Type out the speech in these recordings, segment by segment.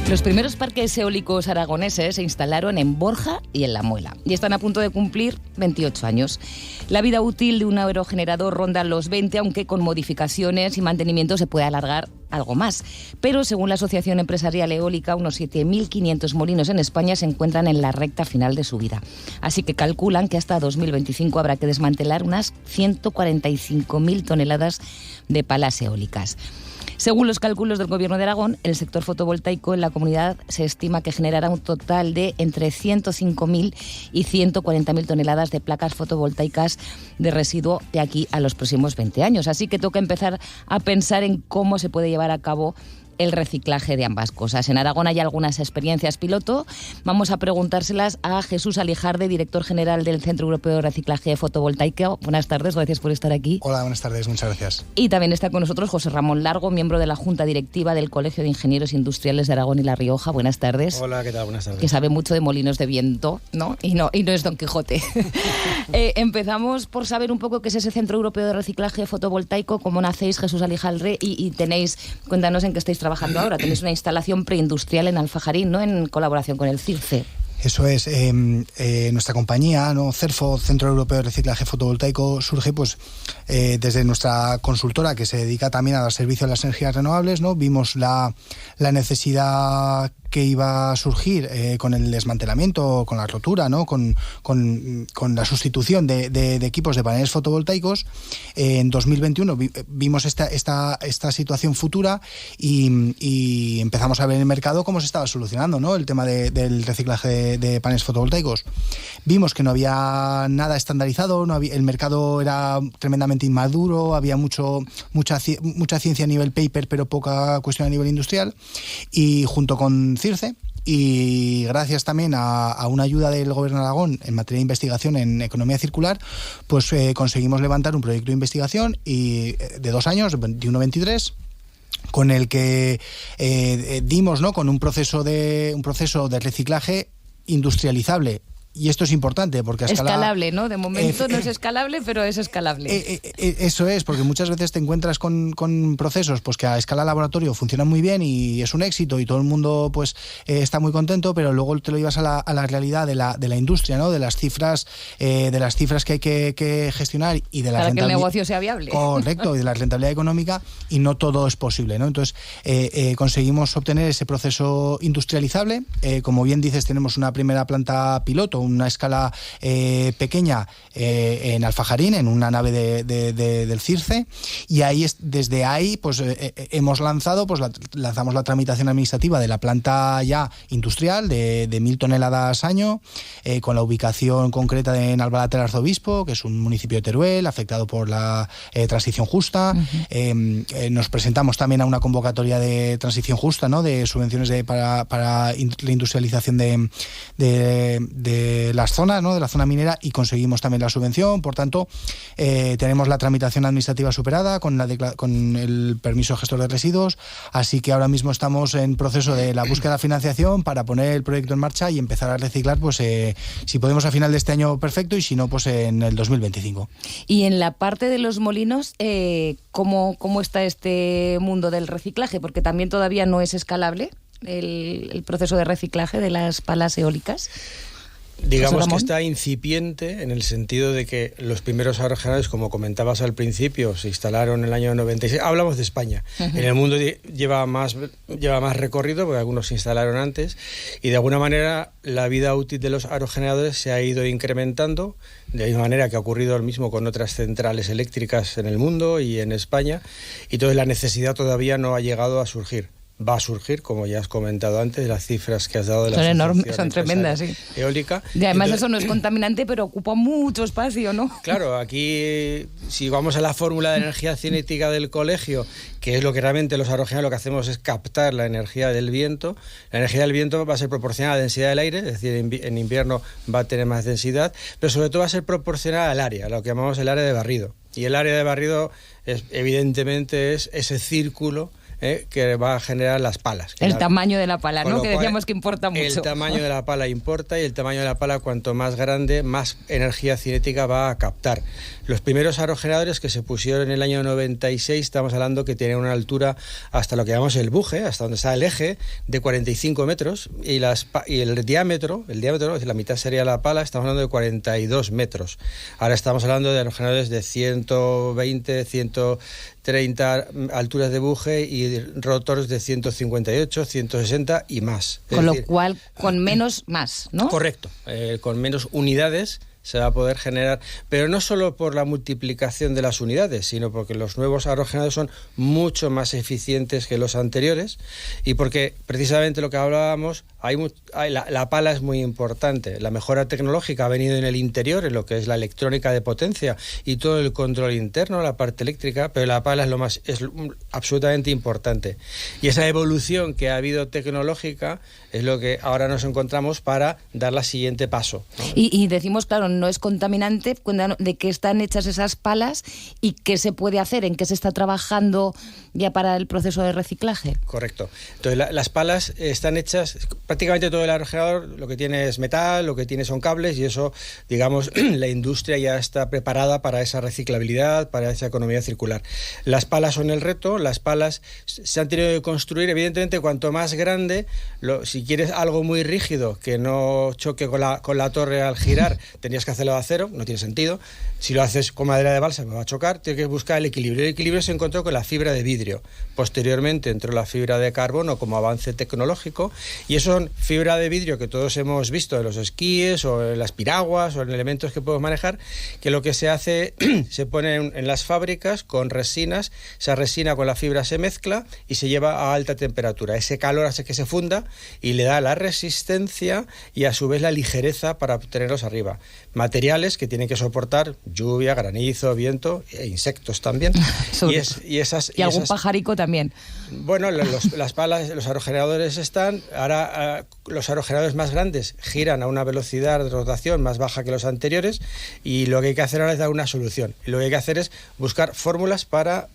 Los primeros parques eólicos aragoneses se instalaron en Borja y en La Muela y están a punto de cumplir 28 años. La vida útil de un aerogenerador ronda los 20, aunque con modificaciones y mantenimiento se puede alargar algo más. Pero según la Asociación Empresarial Eólica, unos 7.500 molinos en España se encuentran en la recta final de su vida. Así que calculan que hasta 2025 habrá que desmantelar unas 145.000 toneladas de palas eólicas. Según los cálculos del Gobierno de Aragón, el sector fotovoltaico en la comunidad se estima que generará un total de entre 105.000 y 140.000 toneladas de placas fotovoltaicas de residuo de aquí a los próximos 20 años. Así que toca empezar a pensar en cómo se puede llevar a cabo el reciclaje de ambas cosas. En Aragón hay algunas experiencias piloto. Vamos a preguntárselas a Jesús Alijarde, director general del Centro Europeo de Reciclaje Fotovoltaico. Buenas tardes, gracias por estar aquí. Hola, buenas tardes, muchas gracias. Y también está con nosotros José Ramón Largo, miembro de la Junta Directiva del Colegio de Ingenieros Industriales de Aragón y La Rioja. Buenas tardes. Hola, ¿qué tal? Buenas tardes. Que sabe mucho de molinos de viento, ¿no? Y no es Don Quijote. Empezamos por saber un poco qué es ese Centro Europeo de Reciclaje Fotovoltaico, cómo nacéis, Jesús Alijarde, y cuéntanos en qué estáis trabajando ahora. Tenéis una instalación preindustrial en Alfajarín, ¿no?, en colaboración con el CIRCE. Eso es, nuestra compañía, ¿no?, CERFO, Centro Europeo de Reciclaje Fotovoltaico, surge desde nuestra consultora, que se dedica también a dar servicio a las energías renovables, ¿no? Vimos la necesidad que iba a surgir con el desmantelamiento, con la rotura, ¿no?, con la sustitución de equipos de paneles fotovoltaicos. En 2021 vimos esta situación futura y empezamos a ver en el mercado cómo se estaba solucionando, ¿no?, el tema del reciclaje de paneles fotovoltaicos. Vimos que no había nada estandarizado, el mercado era tremendamente inmaduro, había mucha ciencia a nivel paper, pero poca cuestión a nivel industrial, y junto con CIRCE, y gracias también a una ayuda del Gobierno de Aragón en materia de investigación en economía circular, pues conseguimos levantar un proyecto de investigación de 2 años, 21-23, con el que dimos, ¿no?, con un proceso de reciclaje industrializable. Y esto es importante porque a escala... Escalable, ¿no? De momento no es escalable, pero es escalable. Eso es, porque muchas veces te encuentras con procesos pues que a escala laboratorio funcionan muy bien y es un éxito y todo el mundo pues está muy contento, pero luego te lo llevas a la realidad de la industria, ¿no?, de las cifras que hay que gestionar y de la para que el negocio sea viable. Correcto, y de la rentabilidad económica, y no todo es posible, ¿no? Entonces conseguimos obtener ese proceso industrializable. Como bien dices, tenemos una primera planta piloto, una escala pequeña en Alfajarín, en una nave del CIRCE, y desde ahí pues hemos lanzamos la tramitación administrativa de la planta ya industrial de 1.000 toneladas año, con la ubicación concreta en Albalate del Arzobispo, que es un municipio de Teruel afectado por la transición justa. Uh-huh. Nos presentamos también a una convocatoria de transición justa, ¿no?, de subvenciones para la industrialización de las zonas, ¿no?, de la zona minera, y conseguimos también la subvención. Por tanto, tenemos la tramitación administrativa superada con el permiso de gestor de residuos, así que ahora mismo estamos en proceso de la búsqueda de financiación para poner el proyecto en marcha y empezar a reciclar, pues si podemos a final de este año, perfecto, y si no, pues en el 2025. Y en la parte de los molinos, ¿cómo está este mundo del reciclaje? Porque también todavía no es escalable el proceso de reciclaje de las palas eólicas. Digamos que está incipiente en el sentido de que los primeros aerogeneradores, como comentabas al principio, se instalaron en el año 96. Hablamos de España. Uh-huh. En el mundo lleva más recorrido, porque algunos se instalaron antes, y de alguna manera la vida útil de los aerogeneradores se ha ido incrementando, de la misma manera que ha ocurrido lo mismo con otras centrales eléctricas en el mundo y en España, y entonces la necesidad todavía no ha llegado a surgir. Va a surgir, como ya has comentado antes, las cifras que has dado de la son enormes, son tremendas, sí. Eólica. Y además eso no es contaminante, pero ocupa mucho espacio, ¿no? Claro, aquí si vamos a la fórmula de energía cinética del colegio, que es lo que realmente los aerogeneradores lo que hacemos es captar la energía del viento. La energía del viento va a ser proporcional a la densidad del aire, es decir, en invierno va a tener más densidad, pero sobre todo va a ser proporcional al área, lo que llamamos el área de barrido. Y el área de barrido evidentemente es ese círculo que va a generar las palas. El tamaño de la pala, ¿no? Que decíamos que importa mucho. El tamaño de la pala importa, y el tamaño de la pala, cuanto más grande, más energía cinética va a captar. Los primeros aerogeneradores que se pusieron en el año 96, estamos hablando que tienen una altura hasta lo que llamamos el buje, hasta donde está el eje, de 45 metros, y el diámetro, es decir, la mitad sería la pala, estamos hablando de 42 metros. Ahora estamos hablando de aerogeneradores de 120, 130 alturas de buje y rotores de 158, 160 y más. Con lo cual, con menos más, ¿no? Correcto, con menos unidades se va a poder generar, pero no solo por la multiplicación de las unidades, sino porque los nuevos aerogeneradores son mucho más eficientes que los anteriores, y porque precisamente lo que hablábamos, la pala es muy importante. La mejora tecnológica ha venido en el interior, en lo que es la electrónica de potencia y todo el control interno, la parte eléctrica, pero la pala es absolutamente importante. Y esa evolución que ha habido tecnológica es lo que ahora nos encontramos para dar el siguiente paso, ¿no? Y decimos, claro, no es contaminante. ¿De qué están hechas esas palas y qué se puede hacer? ¿En qué se está trabajando ya para el proceso de reciclaje? Correcto. Entonces, las palas están hechas, prácticamente todo el aerogenerador lo que tiene es metal, lo que tiene son cables, y eso, digamos, la industria ya está preparada para esa reciclabilidad, para esa economía circular. Las palas son el reto. Las palas se han tenido que construir, evidentemente, cuanto más grande, si quieres algo muy rígido que no choque con la torre al girar, tenías que hacerlo de acero, no tiene sentido. Si lo haces con madera de balsa, me va a chocar. Tienes que buscar el equilibrio. El equilibrio se encontró con la fibra de vidrio. Posteriormente entró la fibra de carbono como avance tecnológico, y eso son fibra de vidrio que todos hemos visto en los esquíes o en las piraguas o en elementos que podemos manejar, que lo que se hace, se pone en las fábricas con resinas, esa resina con la fibra se mezcla y se lleva a alta temperatura. Ese calor hace que se funda y le da la resistencia y a su vez la ligereza para tenerlos arriba. Materiales que tienen que soportar lluvia, granizo, viento e insectos también. Y algún pajarico también. Bueno, las palas, los aerogeneradores están... Ahora los aerogeneradores más grandes giran a una velocidad de rotación más baja que los anteriores, y lo que hay que hacer ahora es dar una solución. Y lo que hay que hacer es buscar fórmulas para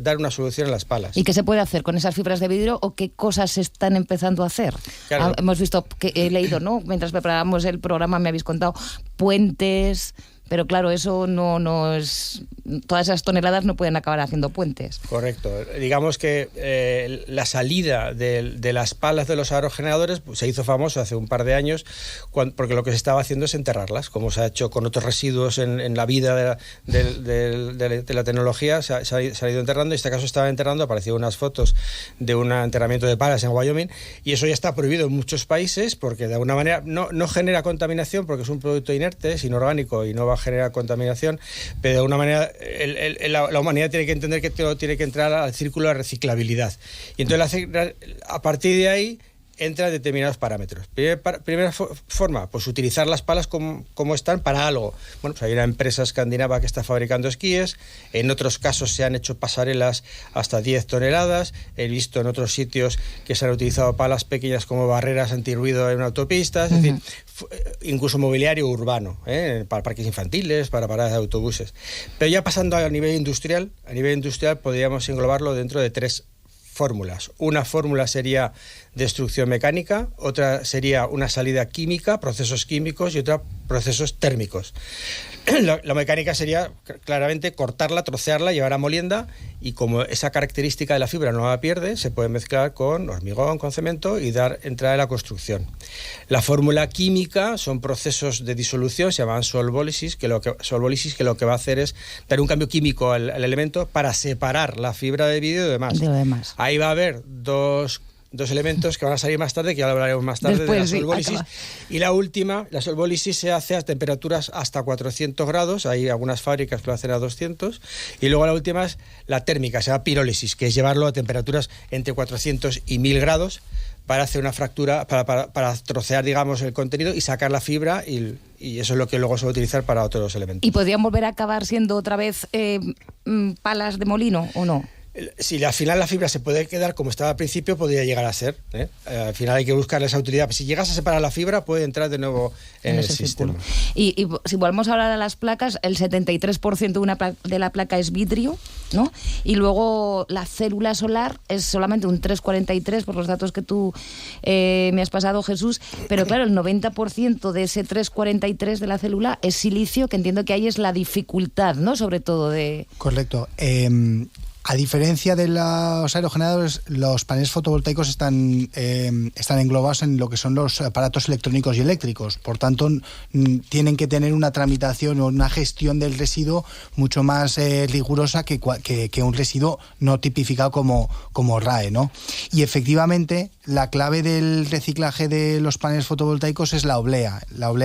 dar una solución a las palas. ¿Y qué se puede hacer con esas fibras de vidrio, o qué cosas se están empezando a hacer? Claro. Hemos visto, que he leído, ¿no? Mientras preparábamos el programa me habéis contado puentes, pero claro, eso no es... Todas esas toneladas no pueden acabar haciendo puentes. Correcto. Digamos que la salida de las palas de los aerogeneradores se hizo famoso hace un par de años, porque lo que se estaba haciendo es enterrarlas, como se ha hecho con otros residuos en la vida de la tecnología. Se ha ido enterrando. En este caso estaba enterrando, aparecieron unas fotos de un enterramiento de palas en Wyoming, y eso ya está prohibido en muchos países, porque de alguna manera no genera contaminación, porque es un producto inerte, es inorgánico y no va a generar contaminación, pero de alguna manera la humanidad tiene que entender que todo tiene que entrar al círculo de reciclabilidad. Y entonces a partir de ahí entran determinados parámetros. Primera forma, pues utilizar las palas como están para algo. Bueno, pues hay una empresa escandinava que está fabricando esquíes, en otros casos se han hecho pasarelas hasta 10 toneladas, he visto en otros sitios que se han utilizado palas pequeñas como barreras antirruido en autopistas, es decir, incluso mobiliario urbano, para parques infantiles, para paradas de autobuses. Pero ya pasando a nivel industrial podríamos englobarlo dentro de 3 fórmulas. Una fórmula sería destrucción mecánica, otra sería una salida química, procesos químicos, y otra procesos térmicos. La mecánica sería claramente cortarla, trocearla, llevar a molienda, y como esa característica de la fibra no la pierde, se puede mezclar con hormigón, con cemento, y dar entrada a la construcción. La fórmula química son procesos de disolución, se llaman solvólisis, que lo que va a hacer es dar un cambio químico al elemento para separar la fibra de vidrio de demás. Ahí va a haber dos elementos que van a salir más tarde, que ya hablaremos más tarde. Después, de la solvólisis. Y la última, la solvólisis, se hace a temperaturas hasta 400 grados, hay algunas fábricas que lo hacen a 200, y luego la última es la térmica, se llama pirólisis, que es llevarlo a temperaturas entre 400 y 1000 grados para hacer una fractura, para trocear, digamos, el contenido y sacar la fibra, y eso es lo que luego se va a utilizar para otros elementos. ¿Y podrían volver a acabar siendo otra vez palas de molino o no? si al final la fibra se puede quedar como estaba al principio, podría llegar a ser. Al final hay que buscar esa utilidad. Si llegas a separar la fibra, puede entrar de nuevo en el sistema. Y si volvemos a hablar de las placas, el 73% de la placa es vidrio, ¿no? Y luego la célula solar es solamente un 3,43 por los datos que tú me has pasado, Jesús. Pero claro, el 90% de ese 3,43 de la célula es silicio, que entiendo que ahí es la dificultad, ¿no? Sobre todo de... Correcto. A diferencia de los aerogeneradores, los paneles fotovoltaicos están englobados en lo que son los aparatos electrónicos y eléctricos. Por tanto, tienen que tener una tramitación o una gestión del residuo mucho más rigurosa que un residuo no tipificado como RAE, ¿no? Y efectivamente, la clave del reciclaje de los paneles fotovoltaicos es la oblea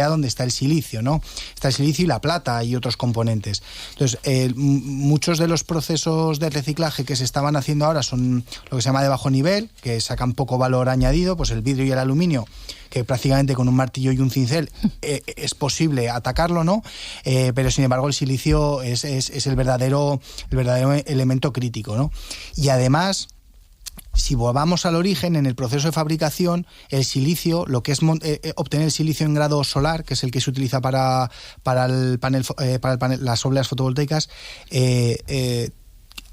donde está el silicio, ¿no? Está el silicio y la plata y otros componentes. Entonces, muchos de los procesos de reciclaje que se estaban haciendo ahora son lo que se llama de bajo nivel, que sacan poco valor añadido, pues el vidrio y el aluminio, que prácticamente con un martillo y un cincel es posible atacarlo, ¿no? Pero sin embargo el silicio es el verdadero elemento crítico, ¿no? Y además, si volvamos al origen, en el proceso de fabricación, el silicio, lo que es obtener el silicio en grado solar, que es el que se utiliza para las obleas fotovoltaicas,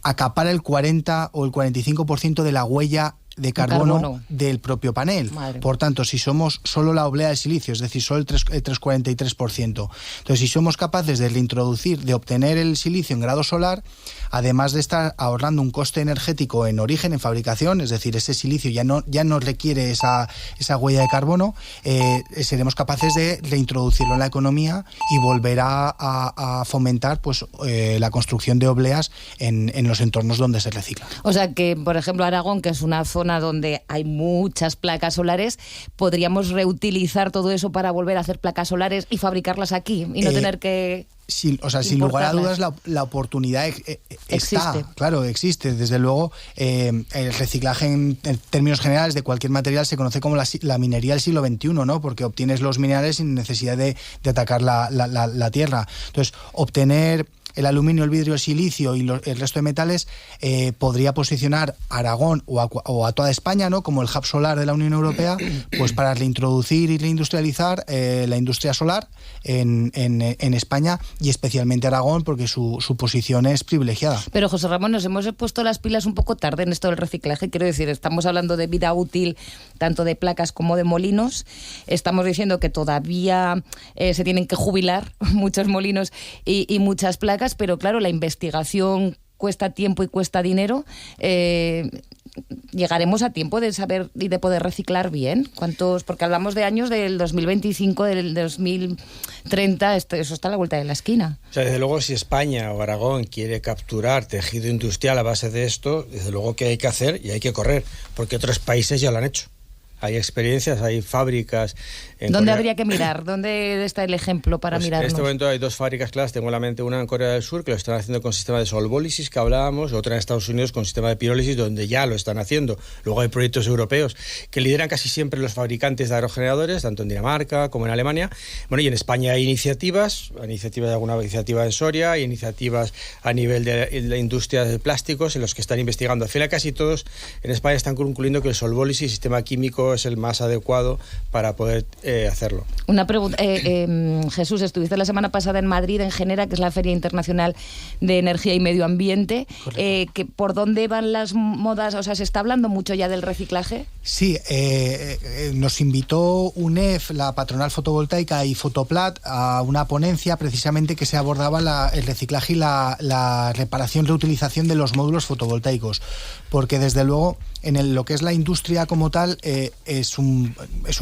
acapara el 40 o el 45% de la huella de carbono del propio panel. Madre. Por tanto, si somos solo la oblea de silicio, es decir, solo el 3,43%. Entonces, si somos capaces de reintroducir, de obtener el silicio en grado solar, además de estar ahorrando un coste energético en origen, en fabricación, es decir, ese silicio ya no requiere esa huella de carbono, seremos capaces de reintroducirlo en la economía y volver a fomentar pues la construcción de obleas en los entornos donde se recicla. O sea que, por ejemplo, Aragón, que es una zona donde hay muchas placas solares, podríamos reutilizar todo eso para volver a hacer placas solares y fabricarlas aquí y no tener que... Sin lugar a dudas la oportunidad existe. Claro, existe. Desde luego, el reciclaje en términos generales de cualquier material se conoce como la minería del siglo XXI, ¿no? Porque obtienes los minerales sin necesidad de atacar la tierra. Entonces, obtener el aluminio, el vidrio, el silicio y el resto de metales podría posicionar a Aragón o a toda España, ¿no? Como el hub solar de la Unión Europea, pues para reintroducir y reindustrializar la industria solar en España y especialmente Aragón, porque su posición es privilegiada. Pero José Ramón, nos hemos puesto las pilas un poco tarde en esto del reciclaje. Quiero decir, estamos hablando de vida útil tanto de placas como de molinos. Estamos diciendo que todavía se tienen que jubilar muchos molinos y muchas placas, pero claro, la investigación cuesta tiempo y cuesta dinero. ¿Llegaremos a tiempo de saber y de poder reciclar bien? ¿Cuántos? Porque hablamos de años del 2025, del 2030, eso está a la vuelta de la esquina. O sea, desde luego, si España o Aragón quiere capturar tejido industrial a base de esto, desde luego que hay que hacer y hay que correr, porque otros países ya lo han hecho. Hay experiencias, hay fábricas. ¿Dónde habría que mirar? ¿Dónde está el ejemplo para mirarnos? En este momento hay dos fábricas claras. Tengo en la mente una en Corea del Sur, que lo están haciendo con sistema de solvólisis, que hablábamos, otra en Estados Unidos con sistema de pirólisis, donde ya lo están haciendo. Luego hay proyectos europeos que lideran casi siempre los fabricantes de aerogeneradores, tanto en Dinamarca como en Alemania. Bueno, y en España hay iniciativas alguna iniciativa en Soria, hay iniciativas a nivel de la industria de plásticos en los que están investigando. Al final, casi todos en España están concluyendo que el solvólisis, sistema químico, es el más adecuado para poder hacerlo. Una pregunta, Jesús, estuviste la semana pasada en Madrid, en Genera, que es la Feria Internacional de Energía y Medio Ambiente. ¿Por dónde van las modas? O sea, ¿se está hablando mucho ya del reciclaje? Sí, nos invitó UNEF, la patronal fotovoltaica, y Fotoplat a una ponencia precisamente que se abordaba el reciclaje y la reparación, reutilización de los módulos fotovoltaicos, porque desde luego en lo que es la industria como tal es un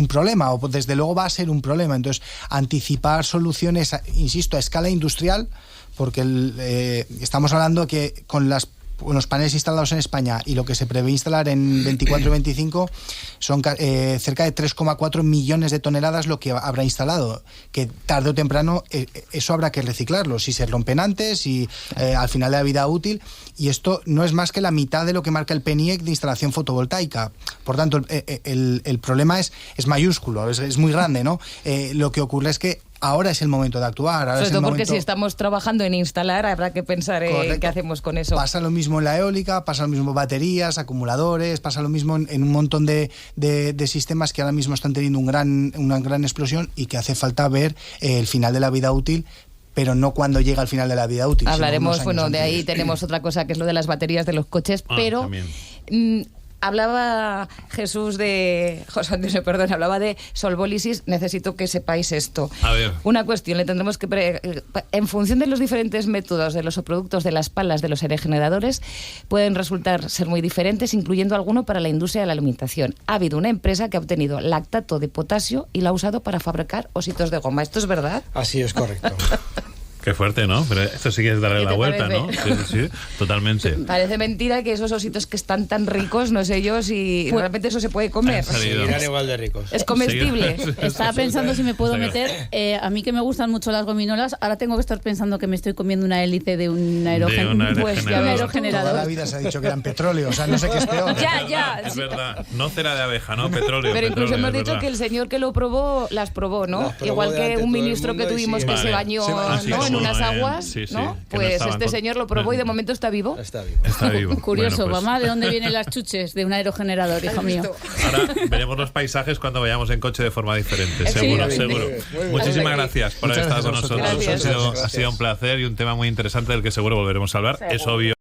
problema, o desde luego va a ser un problema. Entonces, anticipar soluciones, insisto, a escala industrial, porque estamos hablando que con los paneles instalados en España y lo que se prevé instalar en 24 y 25 son cerca de 3,4 millones de toneladas lo que habrá instalado, que tarde o temprano eso habrá que reciclarlo, si se rompen antes y al final de la vida útil, y esto no es más que la mitad de lo que marca el PNIEC de instalación fotovoltaica. Por tanto, el problema es mayúsculo, es muy grande, ¿no? Lo que ocurre es que ahora es el momento de actuar. Ahora Sobre todo porque si estamos trabajando en instalar, habrá que pensar en qué hacemos con eso. Pasa lo mismo en la eólica, pasa lo mismo en baterías, acumuladores, pasa lo mismo en un montón de sistemas que ahora mismo están teniendo una gran explosión y que hace falta ver el final de la vida útil, pero no cuando llega al final de la vida útil. Hablaremos, de ahí tenemos otra cosa que es lo de las baterías de los coches, pero hablaba José Antonio, hablaba de solvólisis. Necesito que sepáis esto. A ver. Una cuestión, le tendremos que en función de los diferentes métodos de los productos de las palas de los aerogeneradores, pueden resultar ser muy diferentes, incluyendo alguno para la industria de la alimentación. Ha habido una empresa que ha obtenido lactato de potasio y lo ha usado para fabricar ositos de goma. ¿Esto es verdad? Así es correcto. Qué fuerte, ¿no? Pero esto sí que es darle la vuelta, parece? ¿no? Sí, totalmente. Parece mentira que esos ositos que están tan ricos, no sé yo si realmente eso se puede comer. Seguirán igual de ricos. ¿Es comestible? Estaba pensando si me puedo meter. A mí que me gustan mucho las gominolas, ahora tengo que estar pensando que me estoy comiendo una hélice de un aerogenerador. Pues ya ves. Toda la vida se ha dicho que eran petróleo, o sea, no sé qué es peor. Ya. Es verdad. No cera de abeja, ¿no? Petróleo. Pero incluso hemos dicho verdad. que el señor que lo probó, las probó, ¿no? Igual que un ministro que tuvimos que se bañó en unas aguas. ¿no? Pues este señor lo probó y de momento está vivo. Está vivo. Curioso, Bueno, pues, mamá, ¿de dónde vienen las chuches de un aerogenerador, hijo mío? Ahora veremos los paisajes cuando vayamos en coche de forma diferente, Sí, seguro. Muchísimas gracias por haber estado con nosotros. Gracias. Ha sido un placer y un tema muy interesante del que seguro volveremos a hablar. Es obvio.